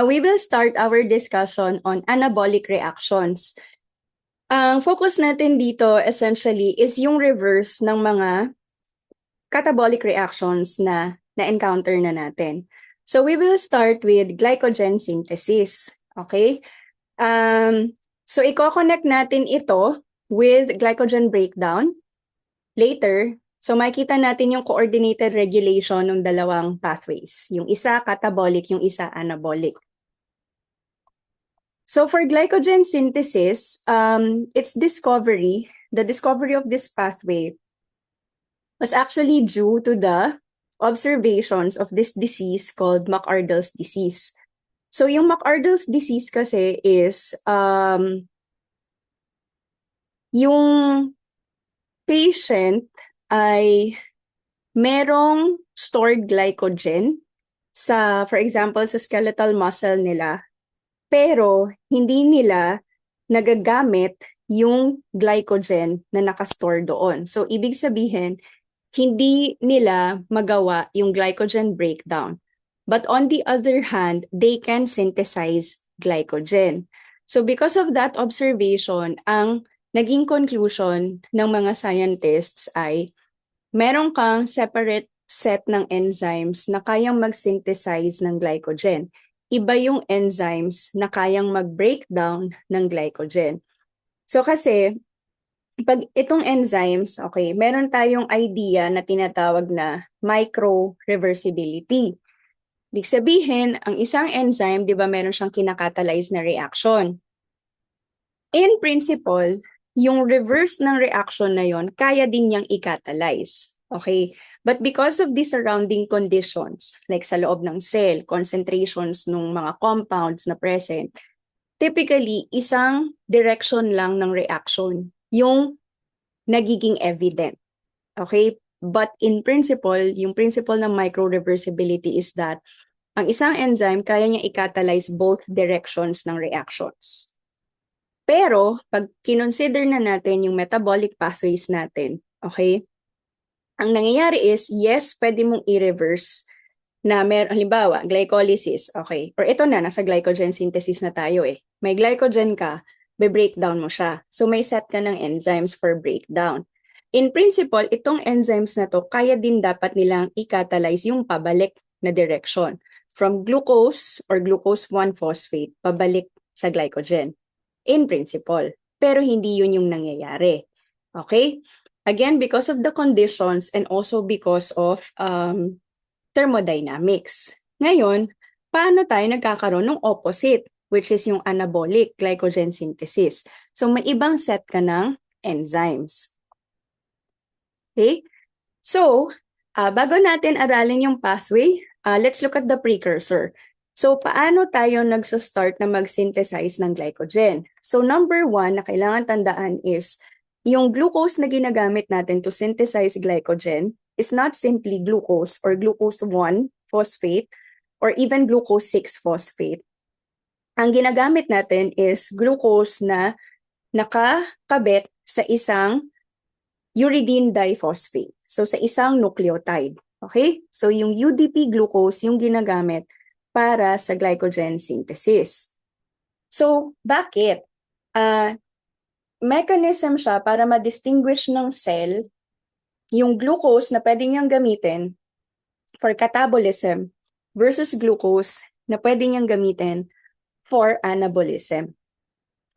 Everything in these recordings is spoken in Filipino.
We will start our discussion on anabolic reactions. Ang focus natin dito essentially is yung reverse ng mga catabolic reactions na na-encounter na natin. So we will start with glycogen synthesis. Okay? So i-connect natin ito with glycogen breakdown later. So makikita natin yung coordinated regulation ng dalawang pathways. Yung isa catabolic, yung isa anabolic. So for glycogen synthesis, the discovery of this pathway was actually due to the observations of this disease called McArdle's disease. So yung McArdle's disease kasi is yung patient ay merong stored glycogen sa, for example, sa skeletal muscle nila, pero hindi nila nagagamit yung glycogen na nakastore doon. So, ibig sabihin, hindi nila magawa yung glycogen breakdown. But on the other hand, they can synthesize glycogen. So, because of that observation, ang naging conclusion ng mga scientists ay meron kang separate set ng enzymes na kayang mag-synthesize ng glycogen. Iba yung enzymes na kayang mag-breakdown ng glycogen. So kasi, pag itong enzymes, okay, meron tayong idea na tinatawag na micro-reversibility. Ibig sabihin, ang isang enzyme, di ba meron siyang kinakatalyze na reaction. In principle, yung reverse ng reaction na yon kaya din niyang i-catalyze. Okay? But because of the surrounding conditions, like sa loob ng cell, concentrations ng mga compounds na present, typically, isang direction lang ng reaction yung nagiging evident. Okay? But in principle, yung principle ng micro-reversibility is that ang isang enzyme kaya niya i-catalyze both directions ng reactions. Pero, pag kinonsider na natin yung metabolic pathways natin, okay, ang nangyayari is, yes, pwede mong i-reverse na halimbawa, glycolysis, okay, or ito na, nasa glycogen synthesis na tayo eh. May glycogen ka, be-breakdown mo siya. So, may set ka ng enzymes for breakdown. In principle, itong enzymes na to, kaya din dapat nilang i-catalyze yung pabalik na direction from glucose or glucose 1-phosphate pabalik sa glycogen. In principle. Pero hindi yun yung nangyayari. Okay? Again, because of the conditions and also because of thermodynamics. Ngayon, paano tayo nagkakaroon ng opposite, which is yung anabolic glycogen synthesis? So, may ibang set ka ng enzymes. Okay? So, bago natin aralin yung pathway, let's look at the precursor. So, paano tayo nagsa-start na mag-synthesize ng glycogen? So, number one na kailangan tandaan is, yung glucose na ginagamit natin to synthesize glycogen is not simply glucose or glucose 1-phosphate or even glucose 6-phosphate. Ang ginagamit natin is glucose na nakakabit sa isang uridine diphosphate. So, sa isang nucleotide. Okay? So, yung UDP glucose yung ginagamit para sa glycogen synthesis. So, bakit? Mechanism siya para ma-distinguish ng cell yung glucose na pwede niyang gamitin for catabolism versus glucose na pwede niyang gamitin for anabolism.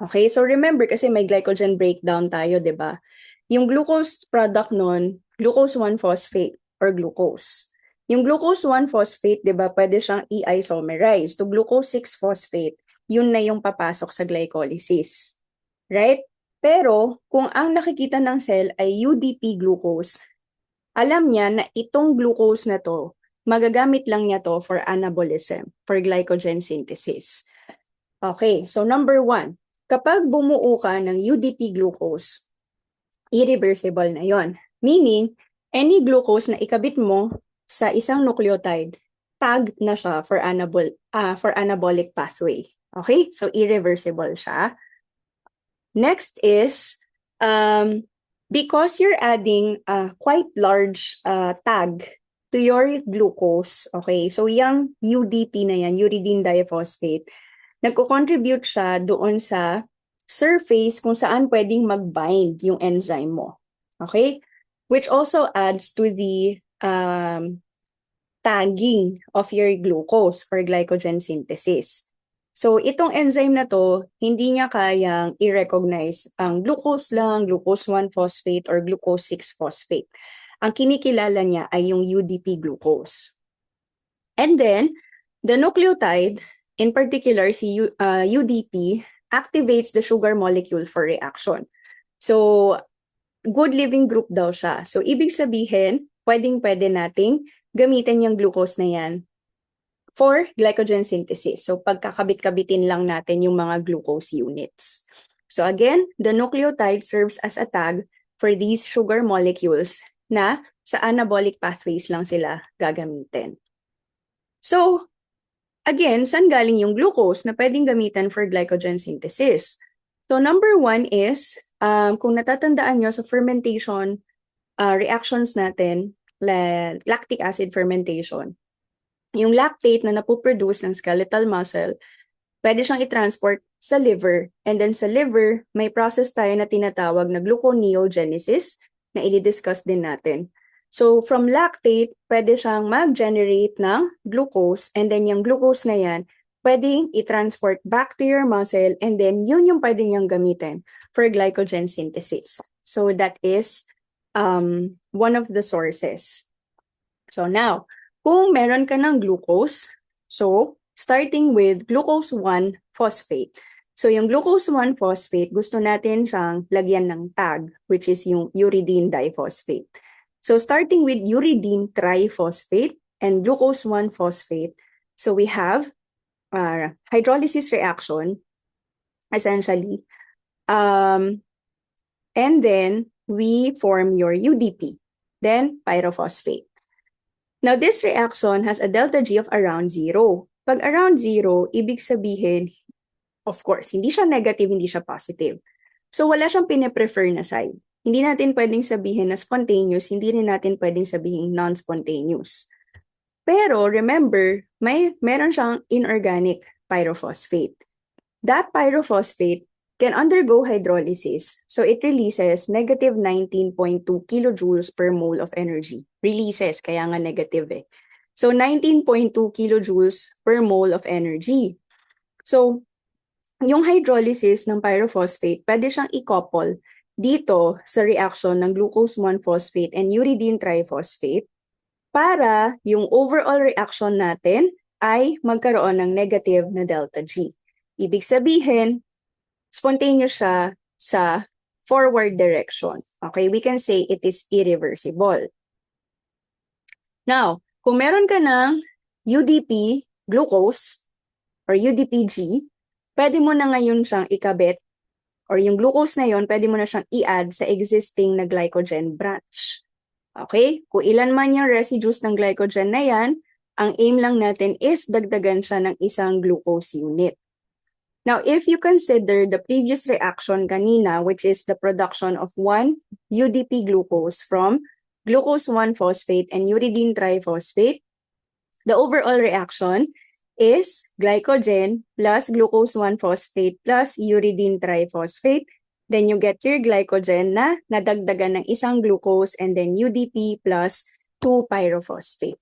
Okay? So, remember kasi may glycogen breakdown tayo, di ba? Yung glucose product nun, glucose 1-phosphate or glucose. Yung glucose 1-phosphate, di ba, pwede siyang i-isomerize to glucose 6-phosphate, yun na yung papasok sa glycolysis. Right? Pero, kung ang nakikita ng cell ay UDP glucose, alam niya na itong glucose na to, magagamit lang niya to for anabolism, for glycogen synthesis. Okay, so number one, kapag bumuo ka ng UDP glucose, irreversible na yon. Meaning, any glucose na ikabit mo sa isang nucleotide, tagged na siya for anabolic pathway. Okay? So, irreversible siya. Next is, because you're adding a quite large tag to your glucose, okay? So yung UDP na yan, uridine diphosphate, nagko-contribute siya doon sa surface kung saan pwedeng mag-bind yung enzyme mo. Okay? Which also adds to the tagging of your glucose for glycogen synthesis. So itong enzyme na to, hindi niya kayang i-recognize ang glucose lang, glucose 1-phosphate or glucose 6-phosphate. Ang kinikilala niya ay yung UDP glucose. And then, the nucleotide, in particular si UDP, activates the sugar molecule for reaction. So, good living group daw siya. So, ibig sabihin, pwede nating gamitin yung glucose na yan for glycogen synthesis. So, pagkakabit-kabitin lang natin yung mga glucose units. So, again, the nucleotide serves as a tag for these sugar molecules na sa anabolic pathways lang sila gagamitin. So, again, saan galing yung glucose na pwedeng gamitan for glycogen synthesis? So, number one is, kung natatandaan nyo sa fermentation reactions natin, lactic acid fermentation, yung lactate na napoproduce ng skeletal muscle, pwede siyang i-transport sa liver. And then sa liver, may process tayo na tinatawag na gluconeogenesis na i-discuss din natin. So from lactate, pwede siyang mag-generate ng glucose and then yung glucose na yan, pwedeng i-transport back to your muscle and then yun yung pwede niyang gamitin for glycogen synthesis. So that is one of the sources. So now, kung meron ka ng glucose, so starting with glucose 1-phosphate. So yung glucose 1-phosphate, gusto natin siyang lagyan ng tag, which is yung uridine diphosphate. So starting with uridine triphosphate and glucose 1-phosphate, so we have hydrolysis reaction, essentially. And then we form your UDP, then pyrophosphate. Now, this reaction has a delta G of around 0. Pag around 0, ibig sabihin, of course, hindi siya negative, hindi siya positive. So, wala siyang pine-prefer na side. Hindi natin pwedeng sabihin na spontaneous, hindi rin natin pwedeng sabihin non-spontaneous. Pero, remember, meron siyang inorganic pyrophosphate. That pyrophosphate can undergo hydrolysis. So it releases negative 19.2 kilojoules per mole of energy. Releases, kaya nga negative eh. So 19.2 kilojoules per mole of energy. So yung hydrolysis ng pyrophosphate, pwede siyang i-couple dito sa reaction ng glucose 1-phosphate and uridine triphosphate para yung overall reaction natin ay magkaroon ng negative na delta G. Ibig sabihin, spontaneous siya sa forward direction. Okay, we can say it is irreversible. Now, kung meron ka ng UDP glucose or UDPG, pwede mo na ngayon siyang ikabit or yung glucose na yon, pwede mo na siyang i-add sa existing na glycogen branch. Okay, kung ilan man yung residues ng glycogen na yan, ang aim lang natin is dagdagan siya ng isang glucose unit. Now, if you consider the previous reaction kanina, which is the production of 1 UDP glucose from glucose 1-phosphate and uridine triphosphate, the overall reaction is glycogen plus glucose 1-phosphate plus uridine triphosphate. Then you get your glycogen na nadagdagan ng isang glucose and then UDP plus 2 pyrophosphate.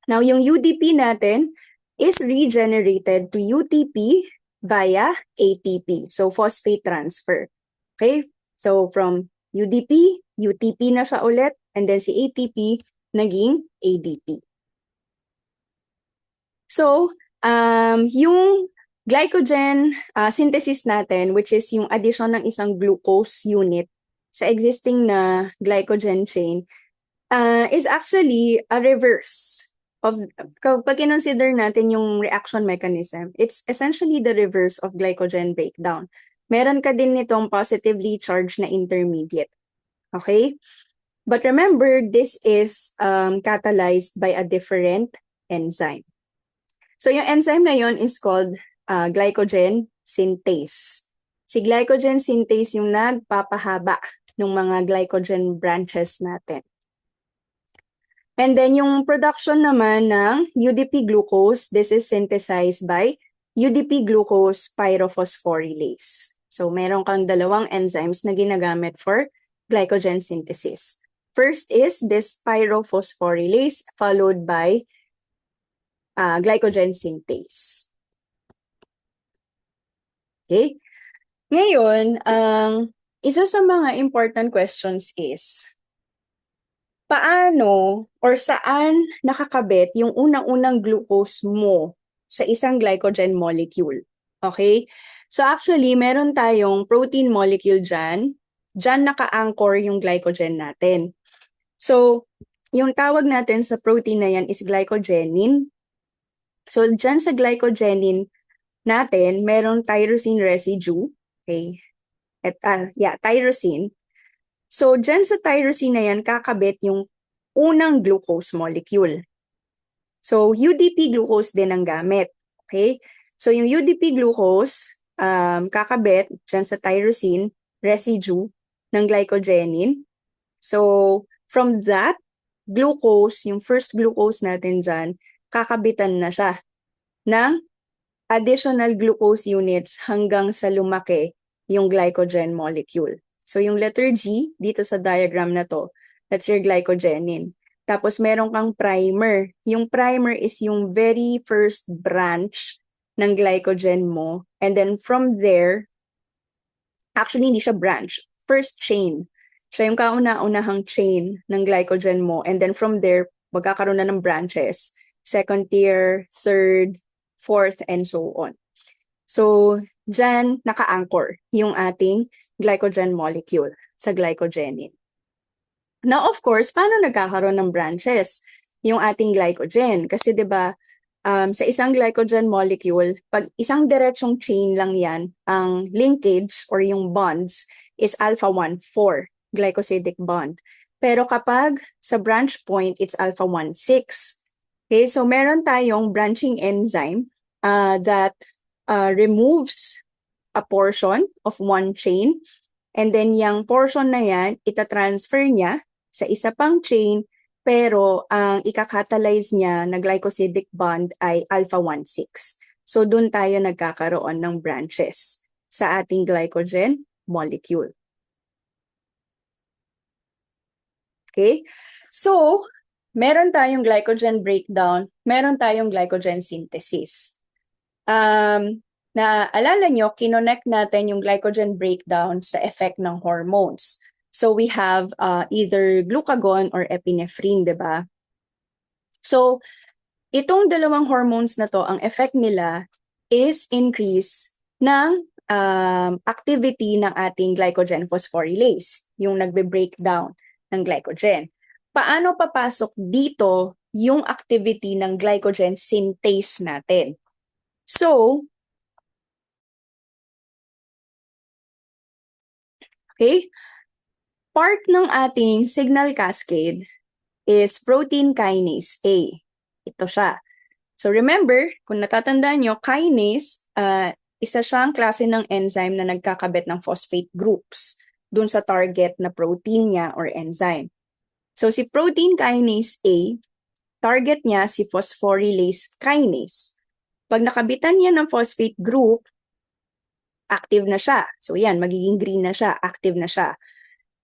Now, yung UDP natin is regenerated to UTP via ATP, so phosphate transfer. Okay? So from UDP, UTP na siya ulit, and then si ATP naging ADP. So, yung glycogen synthesis natin, which is yung addition ng isang glucose unit sa existing na glycogen chain, is actually a reverse of, kapag consider natin yung reaction mechanism, it's essentially the reverse of glycogen breakdown. Meron ka din nitong positively charged na intermediate. Okay? But remember, this is catalyzed by a different enzyme. So yung enzyme na yon is called glycogen synthase. Si glycogen synthase yung nagpapahaba ng mga glycogen branches natin. And then yung production naman ng UDP glucose, this is synthesized by UDP glucose pyrophosphorylase. So meron kang dalawang enzymes na ginagamit for glycogen synthesis. First is this pyrophosphorylase followed by glycogen synthase. Okay? Ngayon, ang isa sa mga important questions is, paano or saan nakakabit yung unang-unang glucose mo sa isang glycogen molecule? Okay? So actually, meron tayong protein molecule dyan. Dyan naka-anchor yung glycogen natin. So, yung tawag natin sa protein na yan is glycogenin. So, dyan sa glycogenin natin, meron tyrosine residue. Okay? Tyrosine. So, dyan sa tyrosine na yan, kakabit yung unang glucose molecule. So, UDP glucose din ang gamit. Okay? So, yung UDP glucose, kakabit dyan sa tyrosine residue ng glycogenin. So, from that, glucose, yung first glucose natin dyan, kakabitan na siya ng additional glucose units hanggang sa lumaki yung glycogen molecule. So yung letter G dito sa diagram na to, that's your glycogenin. Tapos meron kang primer. Yung primer is yung very first branch ng glycogen mo. And then from there, actually hindi siya branch, first chain. Siya yung kauna-unahang chain ng glycogen mo. And then from there, magkakaroon na ng branches. Second tier, third, fourth, and so on. So, dyan naka-anchor yung ating glycogen molecule sa glycogenin. Now, of course, paano nagkakaroon ng branches yung ating glycogen? Kasi 'di ba, sa isang glycogen molecule, pag isang diretsong chain lang yan, ang linkage or yung bonds is alpha 1, 4, glycosidic bond. Pero kapag sa branch point, it's alpha 1, 6. Okay, so meron tayong branching enzyme that removes a portion of one chain, and then yung portion na yan, itatransfer niya sa isa pang chain, pero ang ikakatalyze niya na glycosidic bond ay alpha 1, 6. So dun tayo nagkakaroon ng branches sa ating glycogen molecule. Okay? So, meron tayong glycogen breakdown, meron tayong glycogen synthesis. Naalala nyo, kinonect natin yung glycogen breakdown sa effect ng hormones. So we have either glucagon or epinephrine, di ba? So, itong dalawang hormones na to, ang effect nila is increase ng activity ng ating glycogen phosphorylase, yung nagbe-breakdown ng glycogen. Paano papasok dito yung activity ng glycogen synthase natin? So, okay, part ng ating signal cascade is protein kinase A. Ito siya. So remember, kung natatandaan nyo, kinase, isa siyang klase ng enzyme na nagkakabit ng phosphate groups dun sa target na protein niya or enzyme. So si protein kinase A, target niya si phosphorylase kinase. Pag nakabitan niya ng phosphate group, active na siya. So yan, magiging green na siya, active na siya.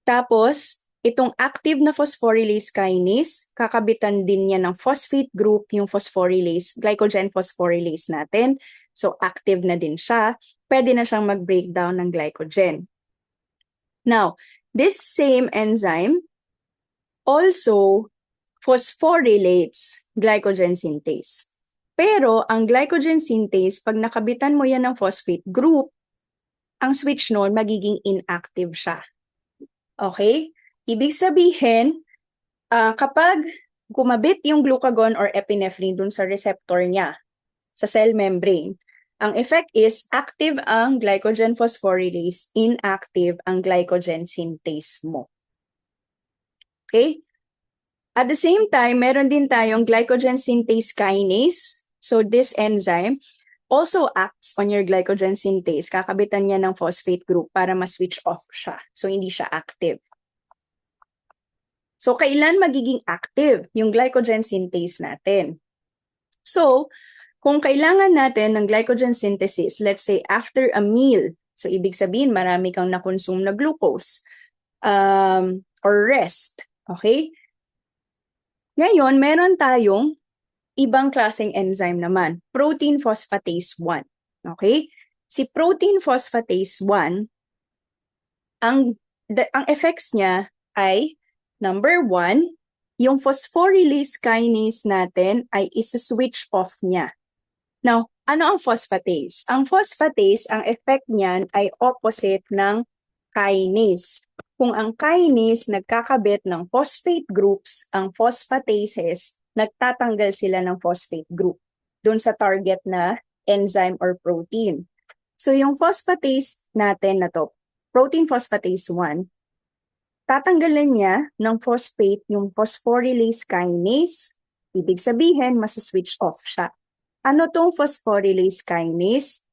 Tapos, itong active na phosphorylase kinase, kakabitan din niya ng phosphate group, yung phosphorylase, glycogen phosphorylase natin. So active na din siya. Pwede na siyang mag-breakdown ng glycogen. Now, this same enzyme also phosphorylates glycogen synthase. Pero ang glycogen synthase, pag nakabitan mo yan ng phosphate group, ang switch nun magiging inactive siya. Okay? Ibig sabihin, kapag gumabit yung glucagon or epinephrine dun sa receptor niya, sa cell membrane, ang effect is active ang glycogen phosphorylase, inactive ang glycogen synthase mo. Okay? At the same time, meron din tayong glycogen synthase kinase. So this enzyme also acts on your glycogen synthase. Kakabitan niya ng phosphate group para ma-switch off siya. So hindi siya active. So, kailan magiging active yung glycogen synthase natin? So, kung kailangan natin ng glycogen synthesis, let's say after a meal, so ibig sabihin marami kang na-consume na glucose or rest, okay? Ngayon, meron tayong ibang klaseng enzyme naman, protein phosphatase 1. Okay? Si protein phosphatase 1, ang effects niya ay number 1, yung phosphorylase kinase natin ay isa-switch off niya. Now, ano ang phosphatase? Ang phosphatase, ang effect niyan ay opposite ng kinase. Kung ang kinase nagkakabit ng phosphate groups, ang phosphatases, nagtatanggal sila ng phosphate group doon sa target na enzyme or protein. So yung phosphatase natin na to, protein phosphatase 1, tatanggalin niya ng phosphate yung phosphorylase kinase, ibig sabihin, masaswitch off siya. Ano tong phosphorylase kinase?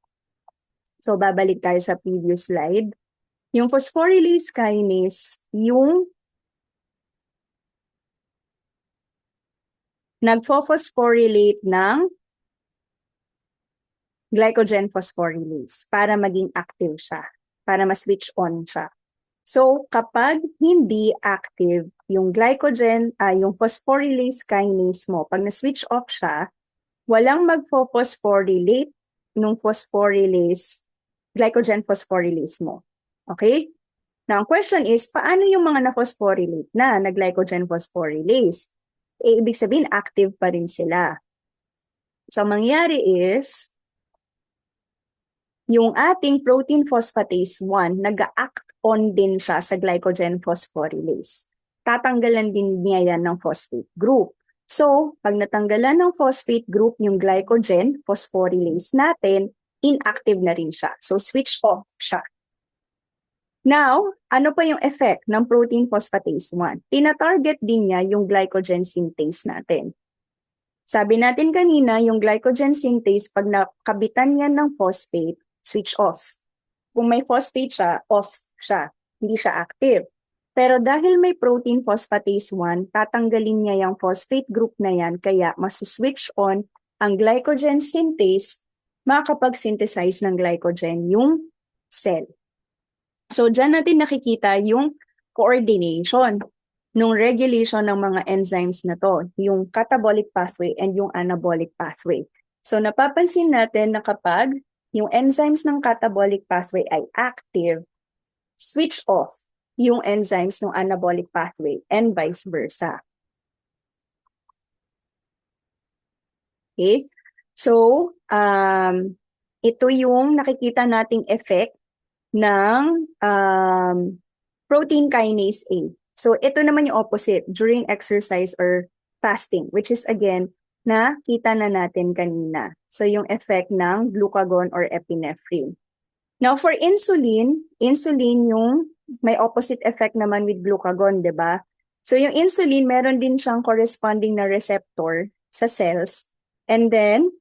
So, babalik tayo sa previous slide. Yung phosphorylase kinase, yung nagpo-phosphorylate ng glycogen phosphorylase para maging active siya, para ma-switch on siya. So, kapag hindi active yung glycogen, yung phosphorylase kinase mo, pag na-switch off siya, walang magpo-phosphorylate nung glycogen phosphorylase mo. Okay? Now, ang question is, paano yung mga na-phosphorylate na glycogen phosphorylase? Ibig sabihin, active pa rin sila. So, mangyari is, yung ating protein phosphatase 1, nag-act on din siya sa glycogen phosphorylase. Tatanggalan din niya yan ng phosphate group. So, pag natanggalan ng phosphate group yung glycogen phosphorylase natin, inactive na rin siya. So, switch off siya. Now, ano pa yung effect ng protein phosphatase 1? Tina-target din niya yung glycogen synthase natin. Sabi natin kanina, yung glycogen synthase, pag nakabitan yan ng phosphate, switch off. Kung may phosphate siya, off siya. Hindi siya active. Pero dahil may protein phosphatase 1, tatanggalin niya yung phosphate group na yan, kaya masuswitch on ang glycogen synthase, makakapag-synthesize ng glycogen yung cell. So, dyan natin nakikita yung coordination ng regulation ng mga enzymes na to, yung catabolic pathway and yung anabolic pathway. So, napapansin natin na kapag yung enzymes ng catabolic pathway ay active, switch off yung enzymes ng anabolic pathway and vice versa. Okay? So, ito yung nakikita nating effect ng protein kinase A. So, ito naman yung opposite during exercise or fasting, which is again, nakita na natin kanina. So, yung effect ng glucagon or epinephrine. Now, for insulin yung may opposite effect naman with glucagon, di ba? So, yung insulin, meron din siyang corresponding na receptor sa cells. And then,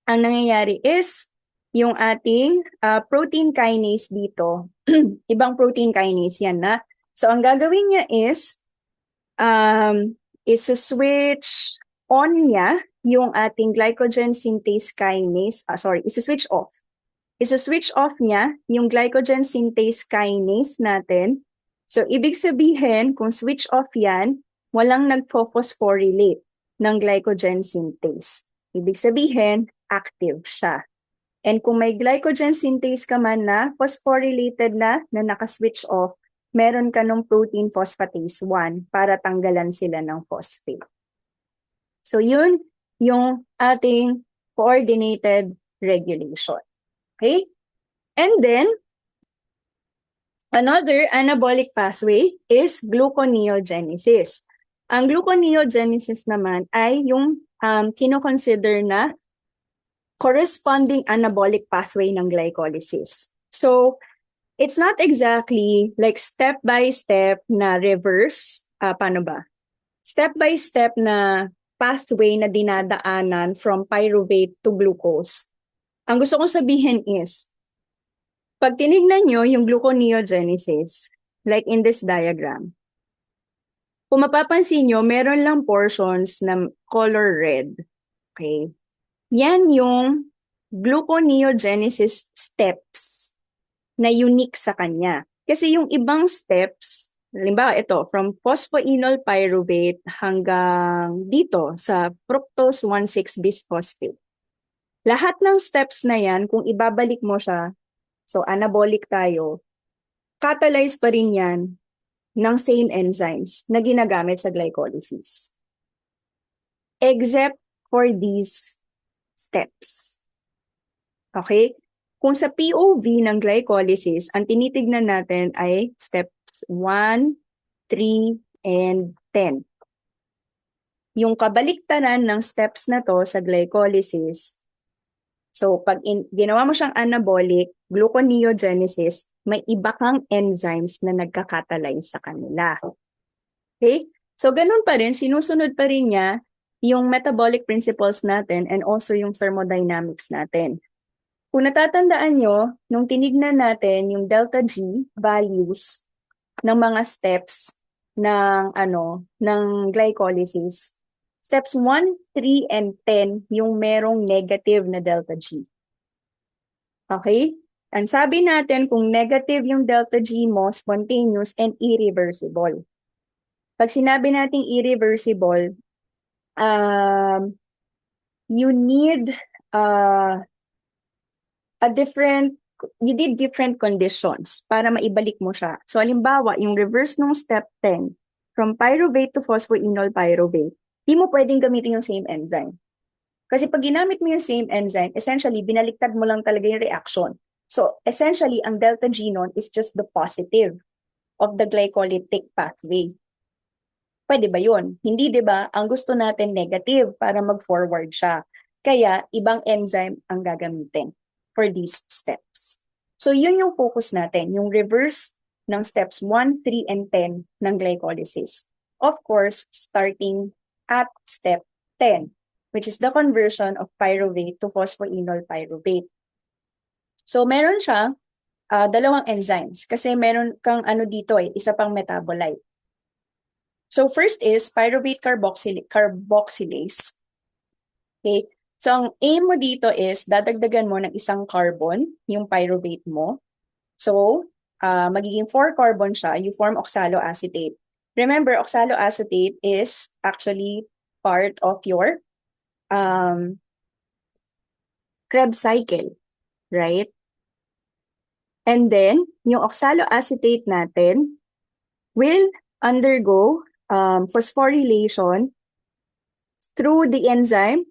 ang nangyayari is, yung ating protein kinase dito, ibang protein kinase yan na. So, ang gagawin niya is, isuswitch on niya yung ating glycogen synthase kinase, isuswitch off. Isuswitch off niya yung glycogen synthase kinase natin. So, ibig sabihin, kung switch off yan, walang nagpo-phosphorylate ng glycogen synthase. Ibig sabihin, active siya. And kung may glycogen synthase ka man na phosphorylated na nakaswitch off, meron ka ng protein phosphatase 1 para tanggalan sila ng phosphate. So, yun yung ating coordinated regulation. Okay? And then, another anabolic pathway is gluconeogenesis. Ang gluconeogenesis naman ay yung kino-consider na corresponding anabolic pathway ng glycolysis. So, it's not exactly like step-by-step na reverse, paano ba? Step-by-step na pathway na dinadaanan from pyruvate to glucose. Ang gusto kong sabihin is, pag tinignan nyo yung gluconeogenesis, like in this diagram, Kung mapapansin nyo, meron lang portions na color red. Okay? Yan yung gluconeogenesis steps na unique sa kanya. Kasi yung ibang steps, halimbawa ito, from phosphoenol pyruvate hanggang dito sa fructose 1,6-bisphosphate. Lahat ng steps na yan, kung ibabalik mo siya, so anabolic tayo, catalyze pa rin yan ng same enzymes na ginagamit sa glycolysis. Except for these steps. Okay? Kung sa POV ng glycolysis, ang tinitignan natin ay steps 1, 3, and 10. Yung kabaliktaran ng steps na to sa glycolysis, so pag ginawa mo siyang anabolic, gluconeogenesis, may iba kang enzymes na nagkakatalyze sa kanila. Okay? So ganun pa rin, sinusunod pa rin niya yung metabolic principles natin and also yung thermodynamics natin. Kung natatandaan nyo, nung tinignan natin yung delta G values ng mga steps ng glycolysis, steps 1, 3, and 10 yung merong negative na delta G. Okay? Ang sabi natin, kung negative yung delta G mo, spontaneous and irreversible. Pag sinabi nating irreversible, you need you need different conditions para maibalik mo siya. So, halimbawa, yung reverse ng step 10, from pyruvate to phosphoenol pyruvate, di mo pwedeng gamitin yung same enzyme. Kasi pag ginamit mo yung same enzyme, essentially, binaliktad mo lang talaga yung reaction. So, essentially, ang delta G nun is just the positive of the glycolytic pathway. Pwede ba yun? Hindi, di ba? Ang gusto natin negative para mag-forward siya. Kaya, ibang enzyme ang gagamitin for these steps. So, yun yung focus natin, yung reverse ng steps 1, 3, and 10 ng glycolysis. Of course, starting at step 10, which is the conversion of pyruvate to phosphoenol pyruvate. So, meron siya dalawang enzymes kasi meron kang dito isa pang metabolite. So first is pyruvate carboxylase. Okay? So ang aim mo dito is dadagdagan mo ng isang carbon, yung pyruvate mo. So magiging 4 carbon siya, you form oxaloacetate. Remember, oxaloacetate is actually part of your Krebs cycle, right? And then, yung oxaloacetate natin will undergo phosphorylation through the enzyme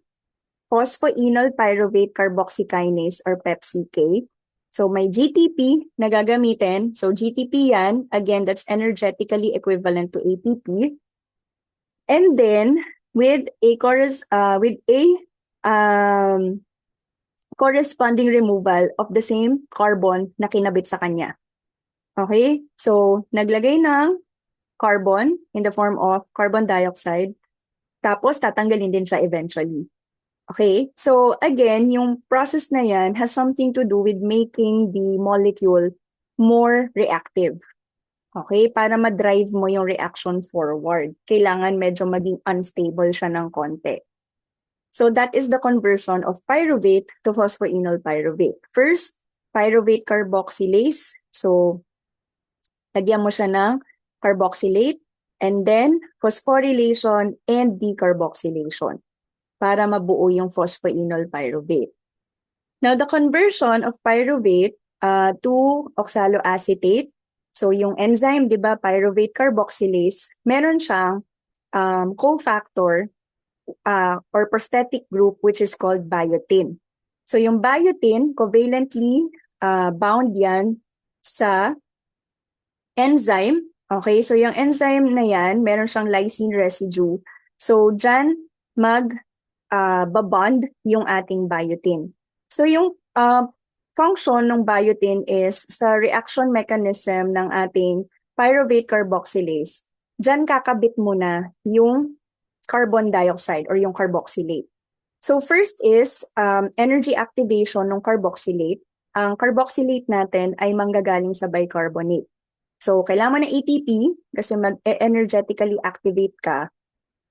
phosphoenol pyruvate carboxykinase or PepCK. So may GTP na gagamitin. So GTP yan, again, that's energetically equivalent to ATP. And then with a corresponding removal of the same carbon na kinabit sa kanya. Okay? So naglagay ng carbon in the form of carbon dioxide, tapos tatanggalin din siya eventually. Okay? So again, yung process na yan has something to do with making the molecule more reactive. Okay? Para ma-drive mo yung reaction forward. Kailangan medyo maging unstable siya ng konti. So that is the conversion of pyruvate to phosphoenol pyruvate. First, pyruvate carboxylase. So, lagyan mo siya ng carboxylate, and then phosphorylation and decarboxylation para mabuo yung phosphoenol pyruvate. Now, the conversion of pyruvate to oxaloacetate, so yung enzyme, di ba, pyruvate carboxylase, meron siyang cofactor or prosthetic group which is called biotin. So yung biotin, covalently bound yan sa enzyme. Okay, so yung enzyme na yan, meron siyang lysine residue. So dyan babond yung ating biotin. So yung function ng biotin is sa reaction mechanism ng ating pyruvate carboxylase, dyan kakabit muna yung carbon dioxide or yung carboxylate. So first is energy activation ng carboxylate. Ang carboxylate natin ay manggagaling sa bicarbonate. So, kailangan mo ng ATP kasi mag-energetically activate ka.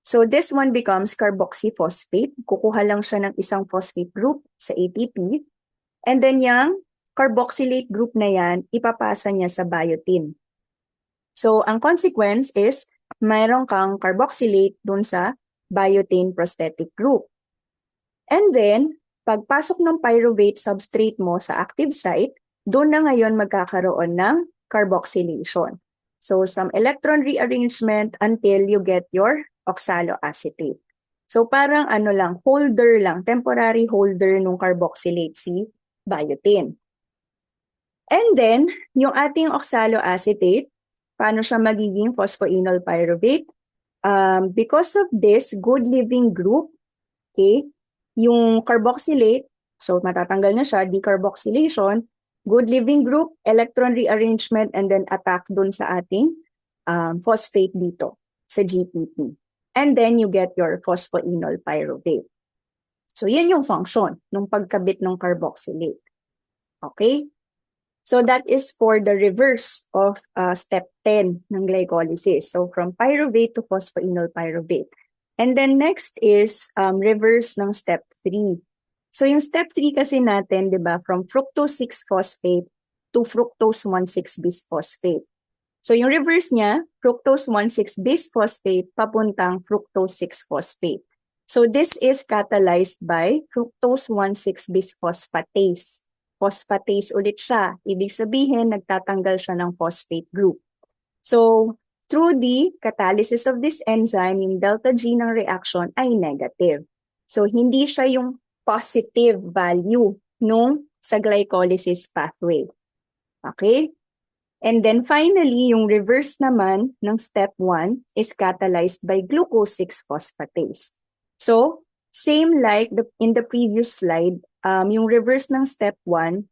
So, this one becomes carboxyphosphate. Kukuha lang siya ng isang phosphate group sa ATP. And then yung carboxylate group na yan, ipapasa niya sa biotin. So, ang consequence is, mayroon kang carboxylate dun sa biotin prosthetic group. And then, pagpasok ng pyruvate substrate mo sa active site, doon na ngayon magkakaroon ng carboxylation. So, some electron rearrangement until you get your oxaloacetate. So, parang ano lang, holder lang, temporary holder ng carboxylate si biotin. And then, yung ating oxaloacetate, paano siya magiging phosphoenol pyruvate? Because of this good living group, okay, yung carboxylate, so matatanggal na siya, decarboxylation, good living group, electron rearrangement, and then attack dun sa ating phosphate dito, sa GPP. And then you get your phosphoenol pyruvate. So yan yung function ng pagkabit ng carboxylate. Okay? So that is for the reverse of step 10 ng glycolysis. So from pyruvate to phosphoenol pyruvate. And then next is reverse ng step 3. So yung step 3 kasi natin, di ba, from fructose 6-phosphate to fructose 1,6-bisphosphate. So yung reverse niya, fructose 1,6-bisphosphate papuntang fructose 6-phosphate. So this is catalyzed by fructose 1,6-bisphosphatase. Phosphatase ulit siya. Ibig sabihin, nagtatanggal siya ng phosphate group. So, through the catalysis of this enzyme, yung delta G ng reaction ay negative. So, hindi siya yung positive value nung sa glycolysis pathway. Okay? And then finally, yung reverse naman ng step 1 is catalyzed by glucose 6-phosphatase. So, same like in the previous slide, yung reverse ng step 1,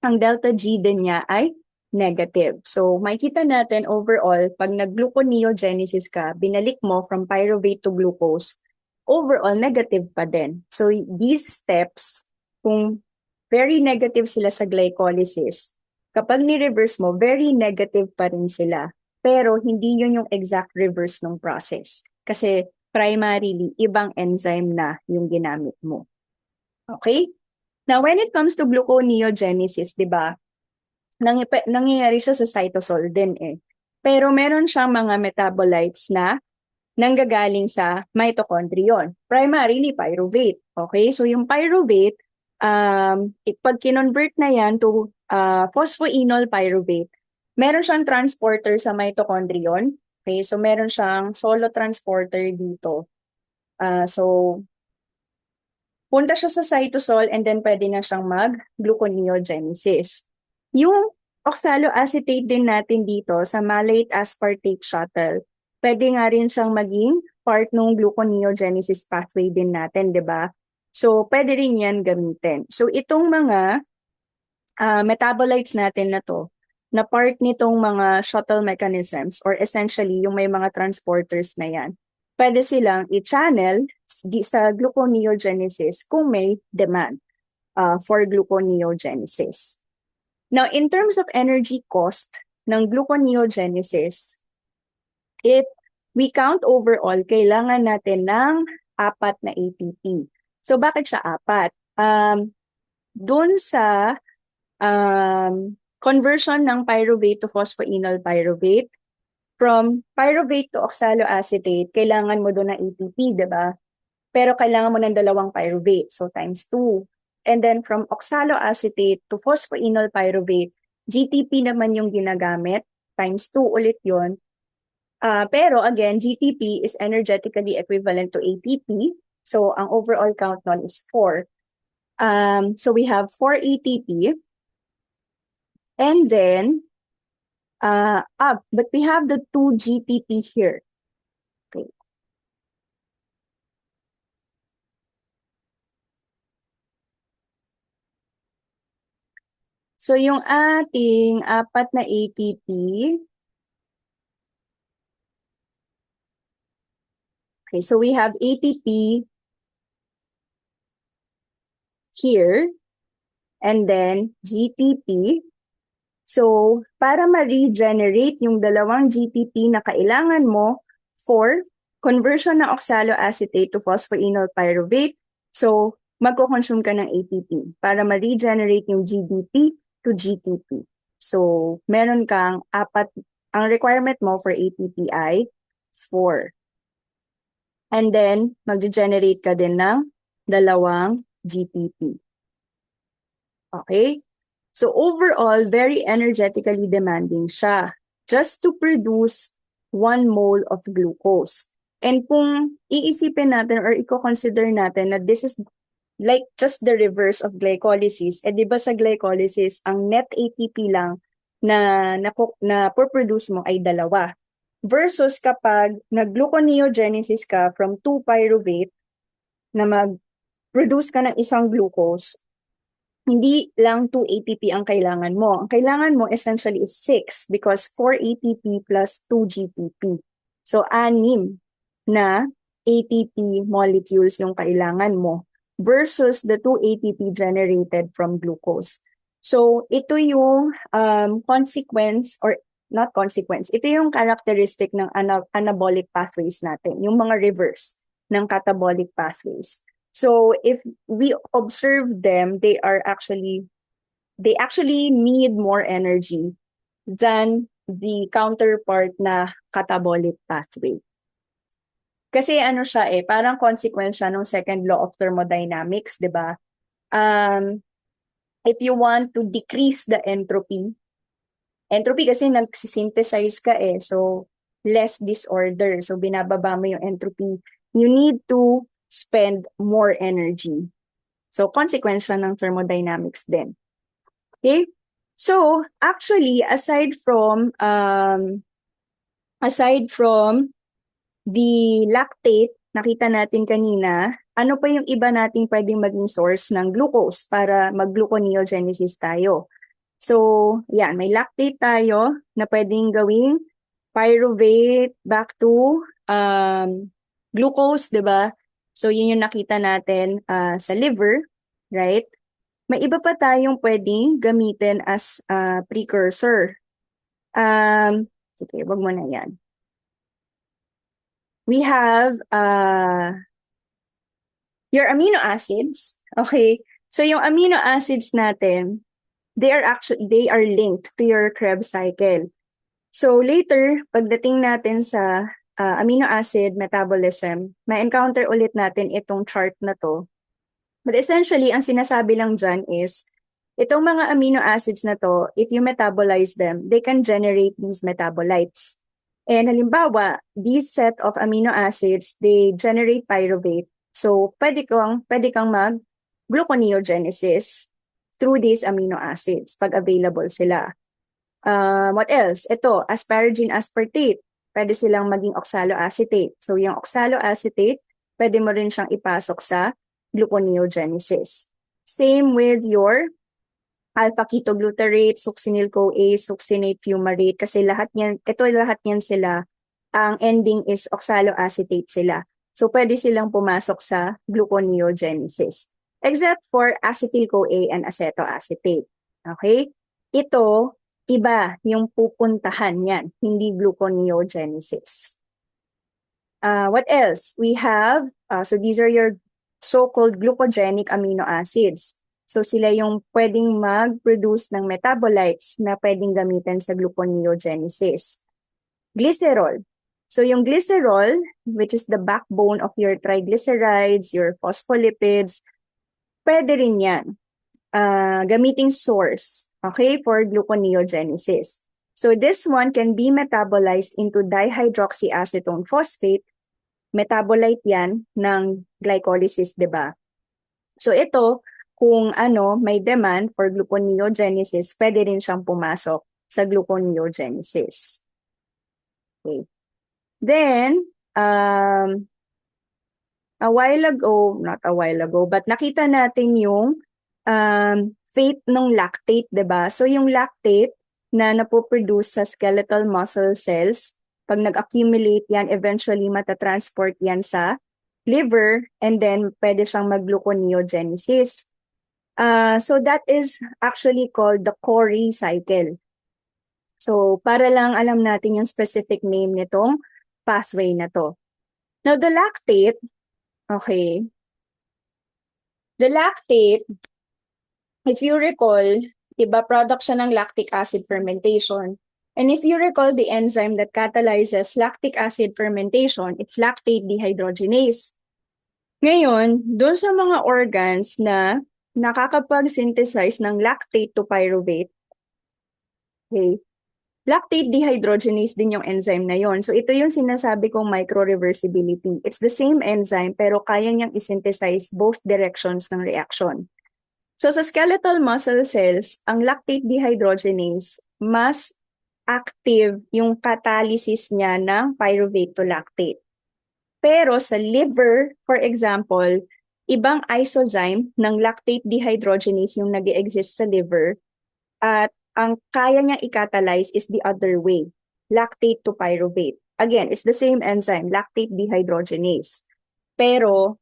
ang delta G din niya ay negative. So, makikita natin overall, pag nag-gluconeogenesis ka, binalik mo from pyruvate to glucose, overall negative pa din. So, these steps, kung very negative sila sa glycolysis, kapag ni-reverse mo, very negative pa rin sila. Pero hindi yun yung exact reverse ng process. Kasi primarily, ibang enzyme na yung ginamit mo. Okay? Now, when it comes to gluconeogenesis, di ba, nangyayari siya sa cytosol din eh. Pero meron siyang mga metabolites na nanggagaling sa mitochondrion. Primarily, pyruvate. Okay? So, yung pyruvate, pag kinonvert na yan to phosphoenol pyruvate, meron siyang transporter sa mitochondrion. Okay? So, meron siyang solo transporter dito. So, punta siya sa cytosol and then pwede na siyang mag-gluconeogenesis. Yung oxaloacetate din natin dito sa malate aspartate shuttle, pwede nga rin siyang maging part ng gluconeogenesis pathway din natin, di ba? So, pwede rin yan gamitin. So, itong mga metabolites natin na to, na part nitong mga shuttle mechanisms or essentially yung may mga transporters na yan, pwede silang i-channel sa gluconeogenesis kung may demand for gluconeogenesis. Now, in terms of energy cost ng gluconeogenesis, if we count overall, kailangan natin ng 4 na ATP. So, bakit siya 4? Doon sa conversion ng pyruvate to phosphoenol pyruvate, from pyruvate to oxaloacetate, kailangan mo doon ng ATP, di ba? Pero kailangan mo ng 2 pyruvate, so times 2. And then from oxaloacetate to phosphoenol pyruvate, GTP naman yung ginagamit, times 2 ulit yun. Pero again, GTP is energetically equivalent to ATP, so ang overall count nun is 4. So we have 4 ATP, and then but we have the 2 GTP here. Okay. So yung ating 4 na ATP, okay, so we have ATP here, and then GTP, So, para ma-regenerate yung dalawang GTP na kailangan mo for conversion ng oxaloacetate to phosphoenol pyruvate, so magko-consume ka ng ATP para ma-regenerate yung GDP to GTP. So, meron kang ang requirement mo for ATP ay 4. And then, mag-generate ka din ng dalawang GTP. Okay? So overall, very energetically demanding siya just to produce 1 mole of glucose. And kung iisipin natin or i-consider natin na this is like just the reverse of glycolysis, eh di ba sa glycolysis, ang net ATP lang na produce mo ay 2. Versus kapag nag-gluconeogenesis ka from 2-pyruvate na mag-produce ka ng isang glucose, hindi lang 2 ATP ang kailangan mo. Ang kailangan mo essentially is 6 because 4 ATP plus 2 GTP. So, 6 na ATP molecules yung kailangan mo versus the 2 ATP generated from glucose. So, ito yung consequence or not consequence. Ito yung characteristic ng anabolic pathways natin, yung mga reverse ng catabolic pathways. So if we observe them, they actually need more energy than the counterpart na catabolic pathway. Kasi ano siya parang consequence siya ng second law of thermodynamics, 'di ba? If you want to decrease the entropy kasi nagsisynthesize ka so less disorder. So binababa mo yung entropy. You need to spend more energy. So, consequence ng thermodynamics din. Okay? So, actually, aside from the lactate, nakita natin kanina, ano pa yung iba nating pwedeng maging source ng glucose para mag-gluconeogenesis tayo? So, yan, may lactate tayo na pwedeng gawing pyruvate back to glucose, 'di ba? So, yun yung nakita natin sa liver, right? May iba pa tayong pwedeng gamitin as precursor. Sige, wag mo na yan. We have your amino acids. Okay? So, yung amino acids natin, they are linked to your Krebs cycle. So, later, pagdating natin sa amino acid metabolism, ma-encounter ulit natin itong chart na to. But essentially, ang sinasabi lang dyan is, itong mga amino acids na to, if you metabolize them, they can generate these metabolites. And halimbawa, these set of amino acids, they generate pyruvate. So, pwede kang mag-gluconeogenesis through these amino acids pag available sila. What else? Ito, asparagine aspartate. Pwede silang maging oxaloacetate. So, yung oxaloacetate, pwede mo rin siyang ipasok sa gluconeogenesis. Same with your alpha-ketoglutarate, succinyl-CoA, succinate fumarate, kasi lahat yan sila, ang ending is oxaloacetate sila. So, pwede silang pumasok sa gluconeogenesis. Except for acetyl-CoA and acetoacetate. Okay? Ito, iba yung pupuntahan yan, hindi gluconeogenesis. What else? We have, so these are your so-called glucogenic amino acids. So sila yung pwedeng mag-produce ng metabolites na pwedeng gamitin sa gluconeogenesis. Glycerol. So yung glycerol, which is the backbone of your triglycerides, your phospholipids, pwede rin yan. Gamiting source, okay, for gluconeogenesis. So this one can be metabolized into dihydroxyacetone phosphate. Metabolite yan ng glycolysis, 'di ba? So ito, kung may demand for gluconeogenesis, pwede rin siyang pumasok sa gluconeogenesis. Okay. Then, not a while ago, but nakita natin yung fate ng lactate, 'di ba? So yung lactate na napoproduce sa skeletal muscle cells, pag nag-accumulate yan, eventually matatransport yan sa liver and then pwede siyang mag-gluconeogenesis. So that is actually called the Cori cycle. So, para lang alam natin yung specific name nitong pathway na to. Now, the lactate, okay, the lactate, if you recall, iba product siya ng lactic acid fermentation. And if you recall the enzyme that catalyzes lactic acid fermentation, it's lactate dehydrogenase. Ngayon, doon sa mga organs na nakakapag-synthesize ng lactate to pyruvate, okay, lactate dehydrogenase din yung enzyme na yon. So ito yung sinasabi kong microreversibility. It's the same enzyme pero kaya niyang isynthesize both directions ng reaction. So sa skeletal muscle cells, ang lactate dehydrogenase, mas active yung catalysis niya ng pyruvate to lactate. Pero sa liver, for example, ibang isozyme ng lactate dehydrogenase yung nag-exist sa liver at ang kaya niya i-catalyze is the other way, lactate to pyruvate. Again, it's the same enzyme, lactate dehydrogenase. Pero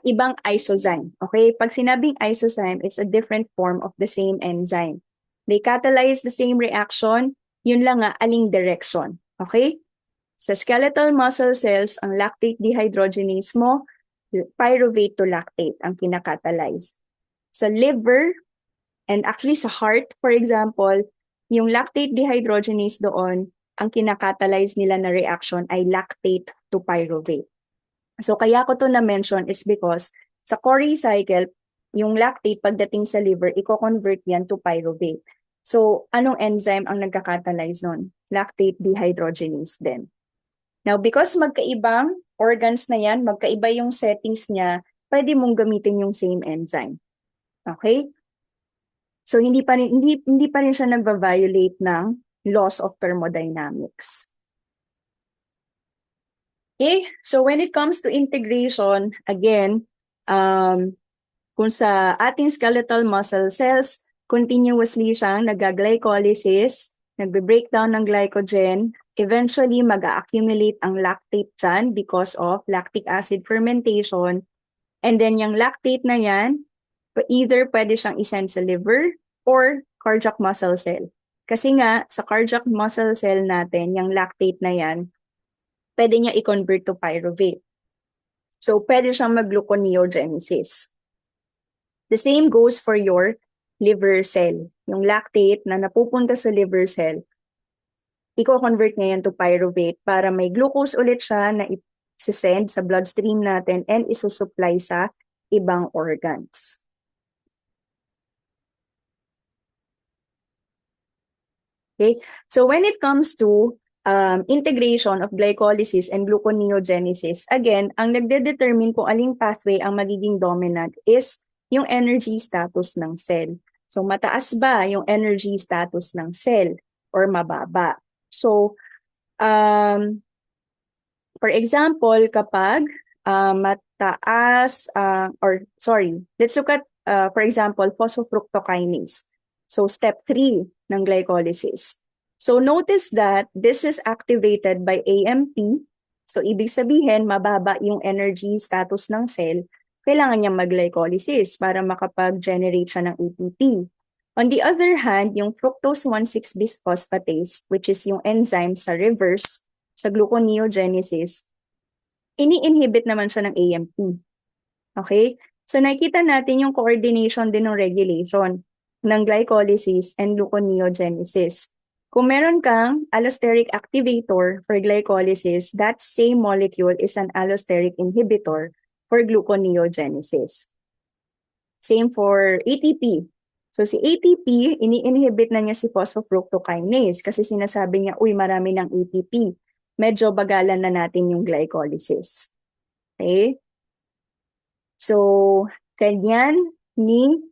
ibang isozyme. Okay? Pag sinabing isozyme, it's a different form of the same enzyme. They catalyze the same reaction, yun lang nga, aling direction. Okay? Sa skeletal muscle cells, ang lactate dehydrogenase mo, pyruvate to lactate ang kinakatalyze. Sa liver, and actually sa heart, for example, yung lactate dehydrogenase doon, ang kinakatalyze nila na reaction ay lactate to pyruvate. So kaya ko to na-mention is because sa Cori cycle, yung lactate pagdating sa liver, i-convert yan to pyruvate. So anong enzyme ang nagkakatalyze nun? Lactate dehydrogenase din. Now, because magkaibang organs na yan, magkaiba yung settings niya, pwede mong gamitin yung same enzyme. Okay? So hindi pa rin siya nagva-violate ng laws of thermodynamics. Okay? So when it comes to integration, again, kung sa ating skeletal muscle cells, continuously siyang nag-glycolysis, nagbe-breakdown ng glycogen, eventually mag-accumulate ang lactate dyan because of lactic acid fermentation. And then yung lactate na yan, either pwede siyang isend sa liver or cardiac muscle cell. Kasi nga, sa cardiac muscle cell natin, yung lactate na yan, pwede niya i-convert to pyruvate. So, pwede siyang mag-gluconeogenesis. The same goes for your liver cell. Yung lactate na napupunta sa liver cell, i-convert niya yan to pyruvate para may glucose ulit siya na i-send sa bloodstream natin and isusupply sa ibang organs. Okay, so when it comes to integration of glycolysis and gluconeogenesis, again, ang nagde-determine kung aling pathway ang magiging dominant is yung energy status ng cell. So mataas ba yung energy status ng cell or mababa? So, for example, kapag mataas, let's look at, for example, phosphofructokinase. So, step 3 ng glycolysis. So, notice that this is activated by AMP. So, ibig sabihin, mababa yung energy status ng cell. Kailangan niya mag-glycolysis para makapag-generate siya ng ATP. On the other hand, yung fructose 1,6-bisphosphatase, which is yung enzyme sa reverse, sa gluconeogenesis, ini-inhibit naman siya ng AMP. Okay? So nakikita natin yung coordination din ng regulation ng glycolysis and gluconeogenesis. Kung meron kang allosteric activator for glycolysis, that same molecule is an allosteric inhibitor for gluconeogenesis. Same for ATP. So si ATP, ini-inhibit na niya si phosphofructokinase kasi sinasabi niya, uy, marami ng ATP. Medyo bagalan na natin yung glycolysis. Okay? So, kanyan ni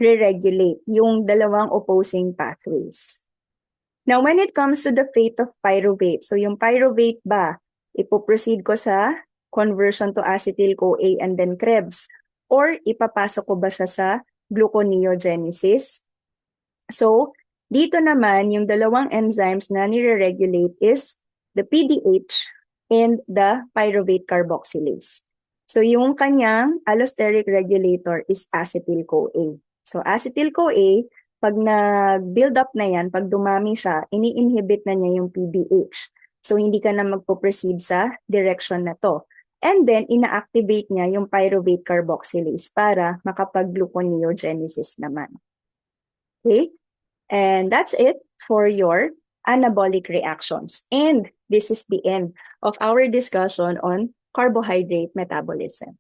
re-regulate yung dalawang opposing pathways. Now, when it comes to the fate of pyruvate, so yung pyruvate ba, ipoproceed ko sa conversion to acetyl-CoA and then Krebs, or ipapasok ko ba siya sa gluconeogenesis? So, dito naman, yung dalawang enzymes na nire-regulate is the PDH and the pyruvate carboxylase. So, yung kanyang allosteric regulator is acetyl-CoA. So, acetyl-CoA, Pag nag-build up na yan, pag dumami siya, ini-inhibit na niya yung PDH. So, hindi ka na magpo-proceed sa direction na to. And then, ina-activate niya yung pyruvate carboxylase para makapag-gluconeogenesis naman. Okay? And that's it for your anabolic reactions. And this is the end of our discussion on carbohydrate metabolism.